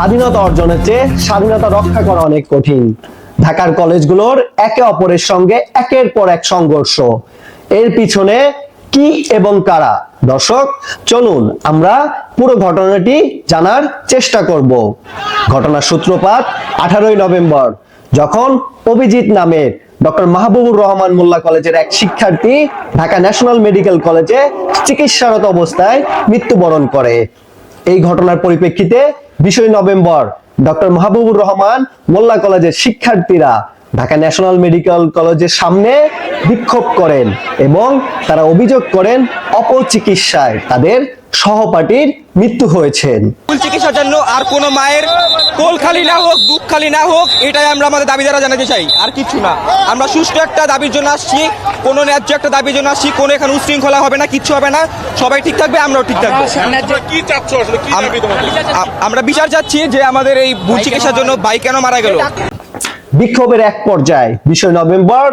স্বাধীনতা অর্জনের চেয়ে স্বাধীনতা রক্ষা করা অনেক কঠিন। ঢাকার কলেজগুলোর একে অপরের সঙ্গে একের পর এক সংঘর্ষ, এর পিছনে কি এবং কারা? দর্শক, চলুন আমরা পুরো ঘটনাটি জানার চেষ্টা করব। ঘটনার সূত্রপাত 18ই নভেম্বর, যখন অভিজিৎ নামের ডক্টর মাহবুবুর রহমান মোল্লা কলেজের এক শিক্ষার্থী ঢাকা ন্যাশনাল মেডিকেল কলেজে চিকিৎসারত অবস্থায় মৃত্যুবরণ করে। এই ঘটনার পরিপ্রেক্ষিতে 20 নভেম্বর ডক্টর মাহবুবুর রহমান মোল্লা কলেজের শিক্ষার্থীরা ঢাকা ন্যাশনাল মেডিকেল কলেজের সামনে বিক্ষোভ করেন এবং তারা অভিযোগ করেন অপচিকিৎসায় তাদের সহপাঠীর মৃত্যু হয়েছে। চিকিৎসার জন্য আর কোনো মায়ের কোল খালি না হোক, বুক খালি না হোক, এটাই আমরা আমাদের দাবি দ্বারা জানাতে চাই, আর কিছু না। আমরা সুষ্ঠু একটা দাবির জন্য আসছি, কোনো ন্যায্য একটা দাবির জন্য আসছি। কোনো এখানে উশৃঙ্খলা হবে না, কিচ্ছু হবে না, সবাই ঠিক থাকবে, আমরাও ঠিক থাকবো। আমরা বিচার চাচ্ছি যে আমাদের এই ভুল চিকিৎসার জন্য ভাই কেন মারা গেল। বিক্ষোভের এক পর্যায়ে 20 নভেম্বর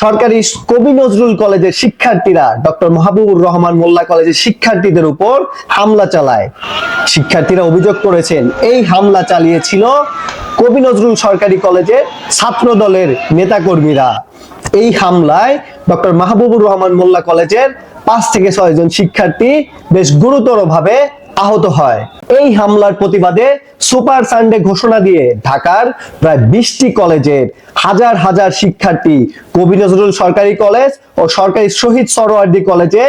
সরকারি কবি নজরুল কলেজের শিক্ষার্থীরা ডক্টর মাহবুবুর রহমান মোল্লা কলেজের শিক্ষার্থীদের উপর হামলা চালায়। শিক্ষার্থীরা অভিযোগ করেছেন এই হামলা চালিয়েছিল কবি নজরুল সরকারি কলেজের ছাত্র দলের নেতাকর্মীরা। এই হামলায় ডক্টর মাহবুবুর রহমান মোল্লা কলেজের 5 থেকে 6 জন শিক্ষার্থী বেশ গুরুতরভাবে আহত হয়। এই হামলার প্রতিবাদে সুপার সানডে ঘোষণা দিয়ে ঢাকার প্রায় 20টি কলেজের হাজার হাজার শিক্ষার্থী কবি নজরুল সরকারি কলেজ ও সরকারি শহীদ সরোয়ার্দী কলেজে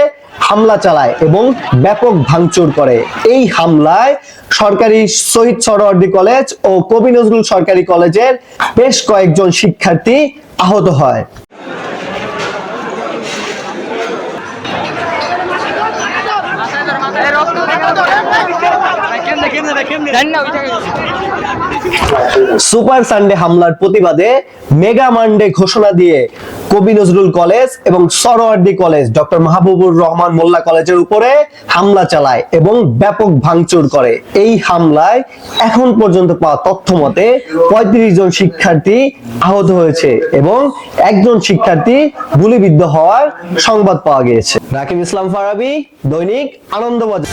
হামলা চালায় এবং ব্যাপক ভাঙচুর করে। এই হামলায় সরকারি শহীদ সরোয়ার্দী কলেজ ও কবি নজরুল সরকারি কলেজের বেশ কয়েকজন শিক্ষার্থী আহত হয়। সুপার সানডে হামলার প্রতিবাদে মেগা মানডে ঘোষণা দিয়ে কবি নজরুল কলেজ এবং সরোয়ার্দী কলেজ ডক্টর মাহবুবুর রহমান মোল্লা কলেজের উপরে হামলা চালায় এবং ব্যাপক ভাঙচুর করে। এই হামলায় এখন পর্যন্ত পাওয়া তথ্য মতে 35 জন শিক্ষার্থী আহত হয়েছে এবং একজন শিক্ষার্থী গুলিবিদ্ধ হওয়ার সংবাদ পাওয়া গিয়েছে। রাকিব ইসলাম ফারাবী, দৈনিক আনন্দবাজার।